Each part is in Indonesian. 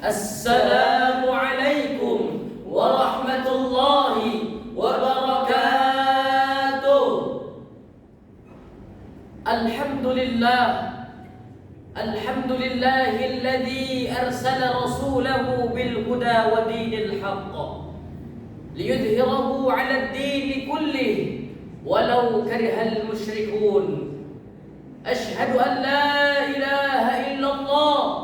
Assalamualaikum warahmatullahi wabarakatuh. Alhamdulillahilladzi arsala rasulahu bil huda wa dinil haqq liyudhhirahu 'ala ad-din kullih walau karihal musyrikun. Asyhadu an la ilaha illallah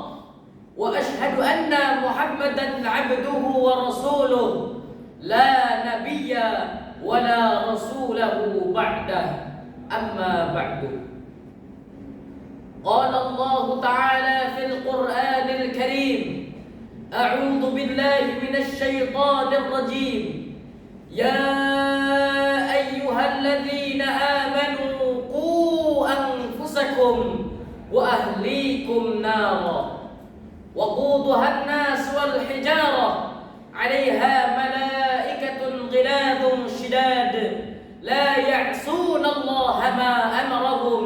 wa asyhadu anna Muhammadan 'abduhu wa rasuluh la nabiyya wa la rasulahu ba'dah. Amma ba'du. Qala Allah Ta'ala fil Qur'anil Karim, a'udzu billahi minasy syaithanir rajim. Ya ayyuhalladzina amanu qu anfusakum wa ahlikum nara وقودها الناس والحجارة عليها ملائكة غلاظ شداد لا يعصون الله ما أمرهم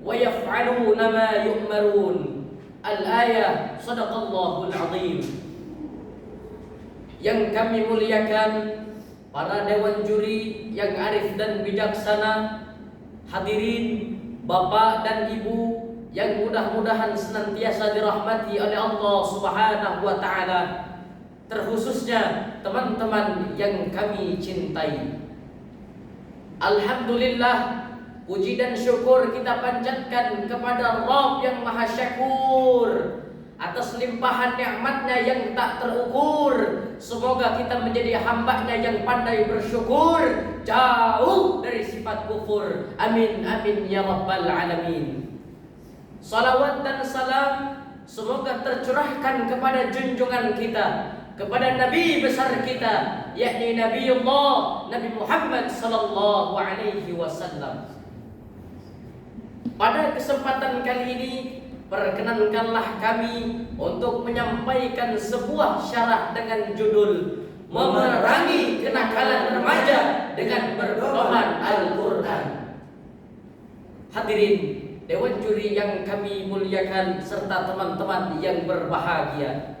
ويفعلون ما يؤمرون. Al-ayah. Sadaqallahul azim. Yang kami muliakan para dewan juri yang arif dan bijaksana, hadirin bapak dan ibu yang mudah-mudahan senantiasa dirahmati oleh Allah Subhanahu wa taala, terkhususnya teman-teman yang kami cintai. Alhamdulillah, puji dan syukur kita panjatkan kepada Rabb yang Maha Syakur atas limpahan nikmatnya yang tak terukur. Semoga kita menjadi hamba-Nya yang pandai bersyukur, jauh dari sifat kufur. Amin amin ya rabbal alamin. Salawat dan salam semoga tercurahkan kepada junjungan kita, kepada Nabi besar kita, yakni Nabiullah Nabi Muhammad sallallahu alaihi wasallam. Pada kesempatan kali ini, perkenankanlah kami untuk menyampaikan sebuah syarah dengan judul Memerangi Kenakalan Remaja dengan Berpedoman Al-Quran. Hadirin dewan juri yang kami muliakan serta teman-teman yang berbahagia,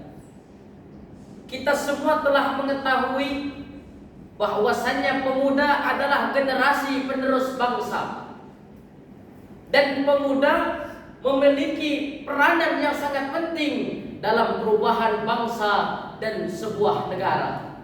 kita semua telah mengetahui bahwasannya pemuda adalah generasi penerus bangsa, dan pemuda memiliki peranan yang sangat penting dalam perubahan bangsa dan sebuah negara.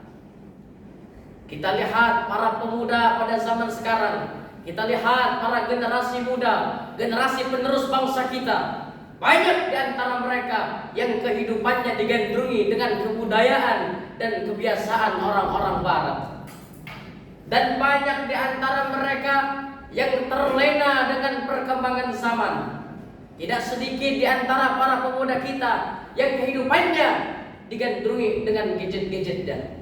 Kita lihat para pemuda pada zaman sekarang, kita lihat para generasi muda, generasi penerus bangsa kita. Banyak di antara mereka yang kehidupannya digandrungi dengan kebudayaan dan kebiasaan orang-orang barat. Dan banyak di antara mereka yang terlena dengan perkembangan zaman. Tidak sedikit di antara para pemuda kita yang kehidupannya digandrungi dengan gadget-gadgetnya.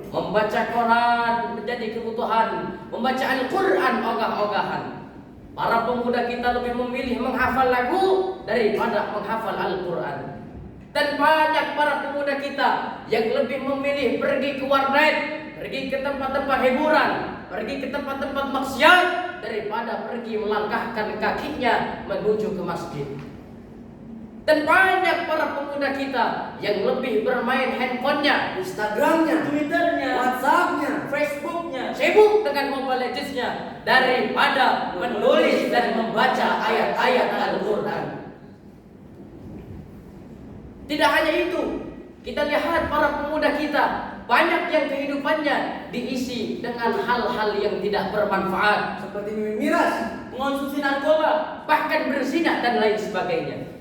Membaca Quran menjadi kebutuhan, membaca Al-Quran ogah-ogahan. Para pemuda kita lebih memilih menghafal lagu daripada menghafal Al-Quran. Dan banyak para pemuda kita yang lebih memilih pergi ke warnet, pergi ke tempat-tempat hiburan, pergi ke tempat-tempat maksiat, daripada pergi melangkahkan kakinya menuju ke masjid. Dan banyak para pemuda kita yang lebih bermain handphonenya, Instagramnya, Twitternya, Whatsappnya, Facebooknya, sibuk dengan Mobile Legendsnya, daripada menulis dan membaca ayat-ayat Al-Quran. Tidak hanya itu, kita lihat para pemuda kita, banyak yang kehidupannya diisi dengan hal-hal yang tidak bermanfaat, seperti minum miras, mengonsumsi narkoba, bahkan berzina dan lain sebagainya.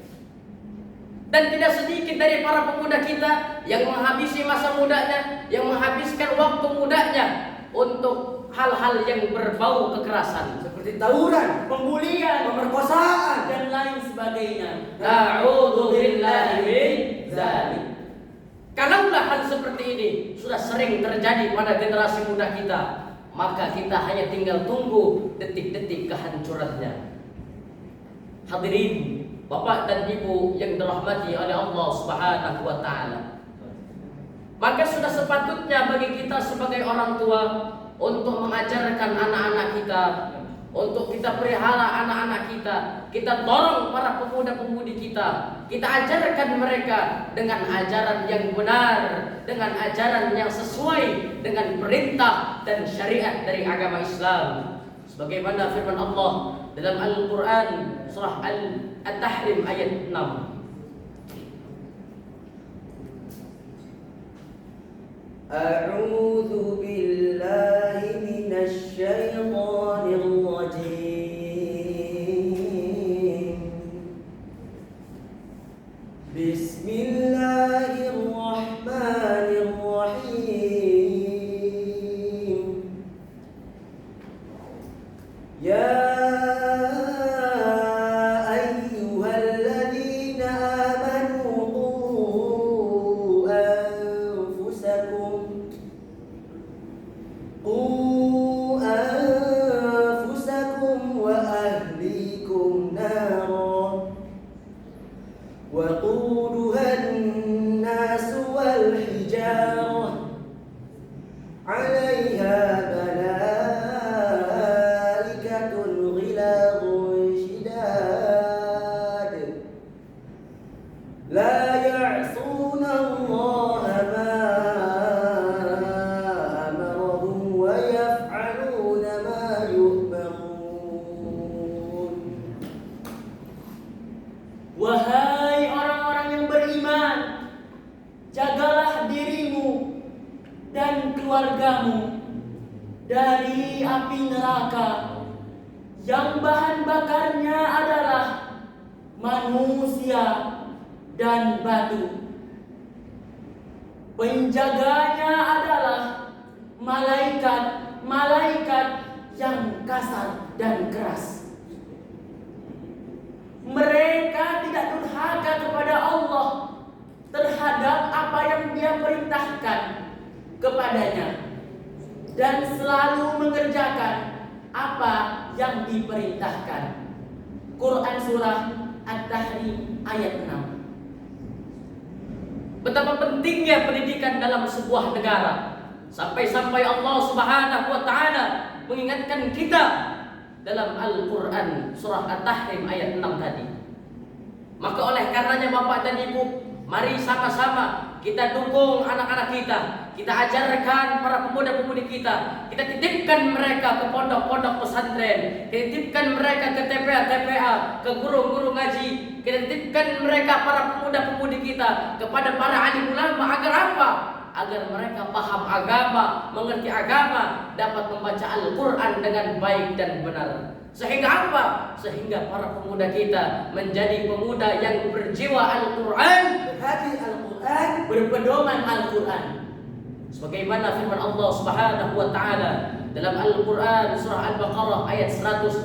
Dan tidak sedikit dari para pemuda kita yang menghabisi masa mudanya, yang menghabiskan waktu mudanya untuk hal-hal yang berbau kekerasan, seperti tawuran, pembulian, pemerkosaan, dan lain sebagainya. Na'udzubillahi min dzalik. Kalaulah hal seperti ini sudah sering terjadi pada generasi muda kita, maka kita hanya tinggal tunggu detik-detik kehancurannya. Hadirin Bapak dan Ibu yang dirahmati oleh Allah Subhanahu wa taala, maka sudah sepatutnya bagi kita sebagai orang tua untuk mengajarkan anak-anak kita, untuk kita pelihara anak-anak kita. Kita dorong para pemuda-pemudi kita. Kita ajarkan mereka dengan ajaran yang benar, dengan ajaran yang sesuai dengan perintah dan syariat dari agama Islam. Sebagaimana firman Allah dalam Al-Quran surah At-Tahrim ayat 6. A'udzu billahi minasy syaithanir rajim. Bismillahirrahmanirrahim. Ya وقودها الناس والحجارة عليها ملائكة غلاظ شداد لا يعصون الله ما أمرهم ويفعلون ما يؤمرون. Wahai orang-orang yang beriman, jagalah dirimu dan keluargamu dari api neraka yang bahan bakarnya adalah manusia dan batu. Penjaganya adalah malaikat-malaikat yang kasar dan keras. Mereka tidak durhaka kepada Allah terhadap apa yang Dia perintahkan kepadanya dan selalu mengerjakan apa yang diperintahkan. Quran surah At-Tahrim ayat 6. Betapa pentingnya pendidikan dalam sebuah negara. Sampai-sampai Allah Subhanahu wa taala mengingatkan kita dalam Al-Quran surah At-Tahrim ayat 6 tadi. Maka oleh karenanya Bapak dan Ibu, mari sama-sama kita dukung anak-anak kita. Kita ajarkan para pemuda-pemudi kita. Kita titipkan mereka ke pondok-pondok pesantren. Kita titipkan mereka ke TPA-TPA, ke guru-guru ngaji. Kita titipkan mereka para pemuda-pemudi kita kepada para alim ulama. Agar apa? Agar mereka paham agama, mengerti agama, dapat membaca Al-Quran dengan baik dan benar. Sehingga apa? Sehingga para pemuda kita menjadi pemuda yang berjiwa Al-Quran, berhati Al-Quran, berpedoman Al-Quran. Sebagaimana firman Allah Subhanahu wa taala dalam Al-Quran surah Al-Baqarah ayat 185.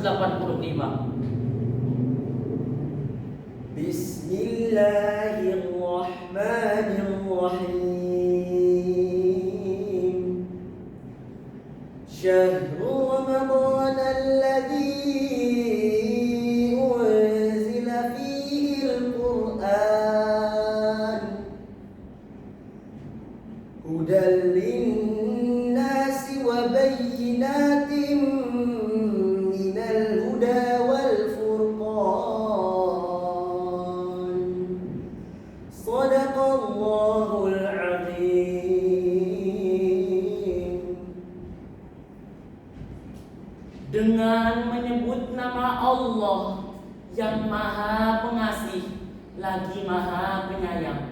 Bismillahirrahmanirrahim. Syahrul Ramadan alladzi unzila fihi al-Qur'an hudan lin-nasi wa bayyinatin minal huda wal furqan. Shadaqallahul azim. Dengan menyebut nama Allah yang Maha Pengasih lagi Maha Penyayang.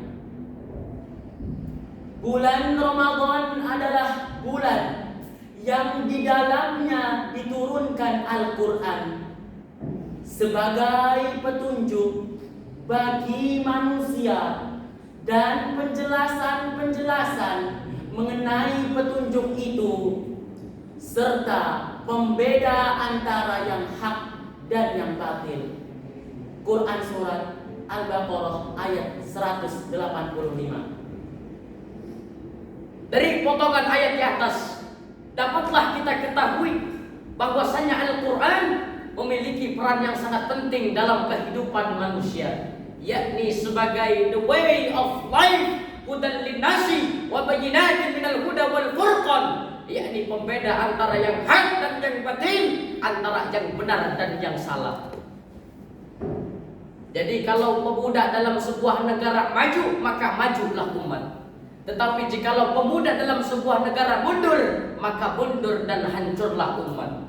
Bulan Ramadan adalah bulan yang di dalamnya diturunkan Al-Quran sebagai petunjuk bagi manusia dan penjelasan-penjelasan mengenai petunjuk itu serta pembeda antara yang hak dan yang batil. Quran surat Al-Baqarah ayat 185. Dari potongan ayat di atas dapatlah kita ketahui bahwasanya Al-Quran memiliki peran yang sangat penting dalam kehidupan manusia, yakni sebagai the way of life, hudan linnasi wa bayyinatin minal huda wal furqan, yakni pembeda antara yang hak dan yang batil, antara yang benar dan yang salah. Jadi kalau pemuda dalam sebuah negara maju, maka majulah umat. Tetapi jikalau pemuda dalam sebuah negara mundur, maka mundur dan hancurlah umat.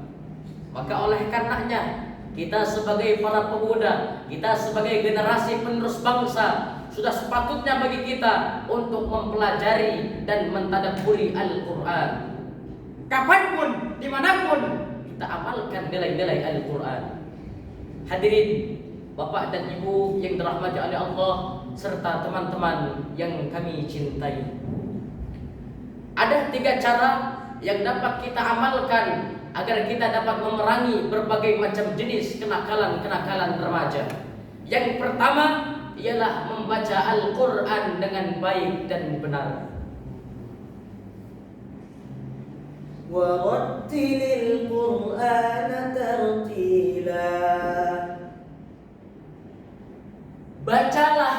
Maka oleh karenanya, kita sebagai para pemuda, kita sebagai generasi penerus bangsa, sudah sepatutnya bagi kita untuk mempelajari dan mentadabburi Al-Quran. Kapanpun, dimanapun, kita amalkan nilai-nilai Al-Quran. Hadirin Bapak dan Ibu yang dirahmati oleh Allah, serta teman-teman yang kami cintai. Ada 3 cara yang dapat kita amalkan agar kita dapat memerangi berbagai macam jenis kenakalan-kenakalan remaja. Yang pertama ialah membaca Al-Quran dengan baik dan benar. Warattilil Qur'ana tartila. Bacalah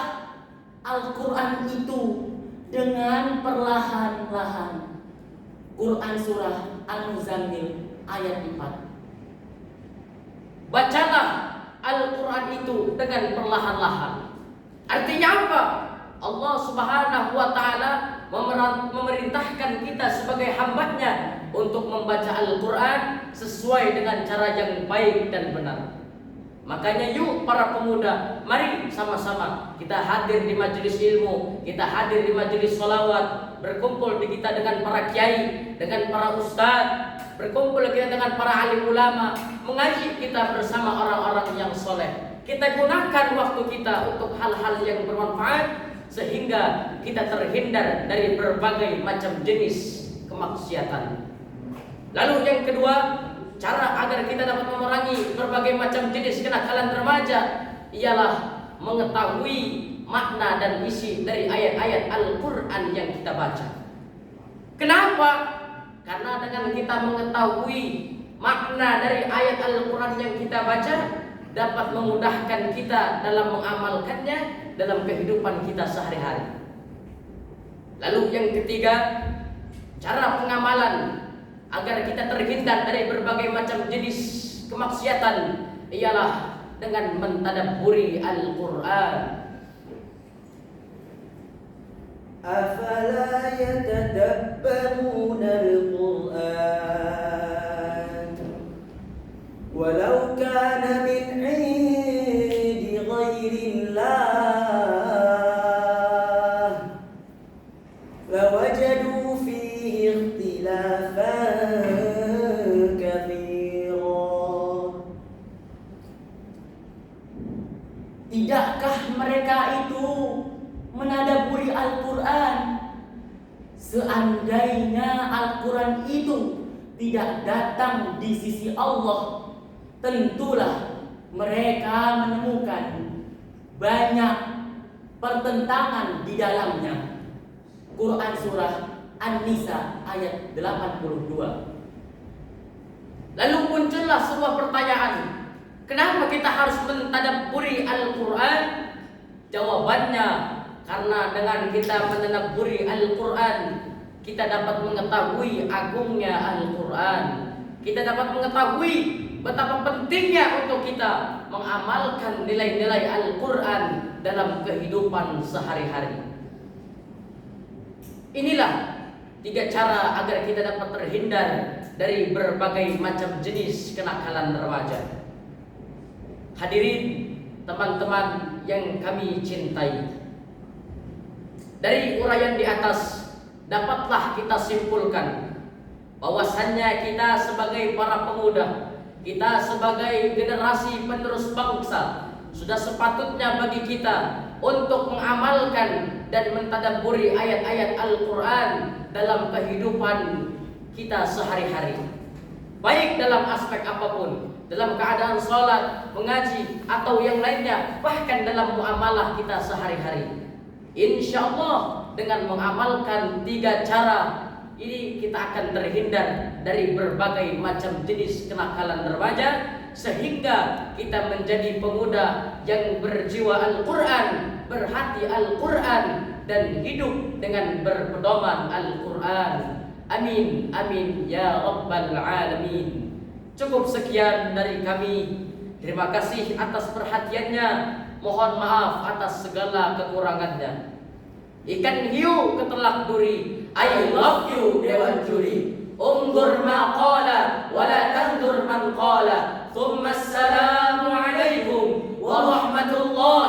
Al-Quran itu dengan perlahan-lahan. Quran Surah Al-Muzammil ayat 4. Bacalah Al-Quran itu dengan perlahan-lahan. Artinya apa? Allah Subhanahu wa ta'ala memerintahkan kita sebagai hambanya untuk membaca Al-Quran sesuai dengan cara yang baik dan benar. Makanya yuk para pemuda, mari sama-sama kita hadir di majelis ilmu, kita hadir di majelis sholawat, berkumpul kita dengan para kiai, dengan para ustadz, berkumpul kita dengan para alim ulama, mengaji kita bersama orang-orang yang soleh. Kita gunakan waktu kita untuk hal-hal yang bermanfaat sehingga kita terhindar dari berbagai macam jenis kemaksiatan. Lalu yang kedua, cara agar kita dapat memerangi berbagai macam jenis kenakalan remaja ialah mengetahui makna dan isi dari ayat-ayat Al-Quran yang kita baca. Kenapa? Karena dengan kita mengetahui makna dari ayat Al-Quran yang kita baca, dapat memudahkan kita dalam mengamalkannya dalam kehidupan kita sehari-hari. Lalu yang ketiga, cara pengamalan agar kita terhindar dari berbagai macam jenis kemaksiatan ialah dengan mentadabburi Al-Quran. Afala yatadabbaruna al-Qur'an walau kana min 'indi ghairillah lawajadu fihi ikhtilafan katsira. Tidakkah mereka itu menadaburi Al-Quran? Seandainya Al-Quran itu tidak datang di sisi Allah, tentulah mereka menemukan banyak pertentangan di dalamnya. Quran Surah An-Nisa ayat 82. Lalu muncullah sebuah pertanyaan, kenapa kita harus mentadabburi Al-Quran? Jawabannya, karena dengan kita mentadabburi Al-Quran, kita dapat mengetahui agungnya Al-Quran. Kita dapat mengetahui betapa pentingnya untuk kita mengamalkan nilai-nilai Al-Quran dalam kehidupan sehari-hari. Inilah 3 cara agar kita dapat terhindar dari berbagai macam jenis kenakalan remaja. Hadirin, teman-teman yang kami cintai, dari uraian di atas dapatlah kita simpulkan bahwasannya kita sebagai para pemuda, kita sebagai generasi penerus bangsa, sudah sepatutnya bagi kita untuk mengamalkan dan mentadabburi ayat-ayat Al-Quran dalam kehidupan kita sehari-hari, baik dalam aspek apapun, dalam keadaan sholat, mengaji, atau yang lainnya, bahkan dalam muamalah kita sehari-hari. Insya Allah dengan mengamalkan 3 cara ini kita akan terhindar dari berbagai macam jenis kenakalan remaja, sehingga kita menjadi pemuda yang berjiwa Al-Quran, berhati Al-Quran, dan hidup dengan berpedoman Al-Quran. Amin, amin ya rabbal alamin. Cukup sekian dari kami. Terima kasih atas perhatiannya. Mohon maaf atas segala kekurangannya. Ikan hiu ketelak duri, I love you Dewan Juri. Undur ma qala wa la tandur man qala. Thumma assalamu alaikum wa rahmatullahi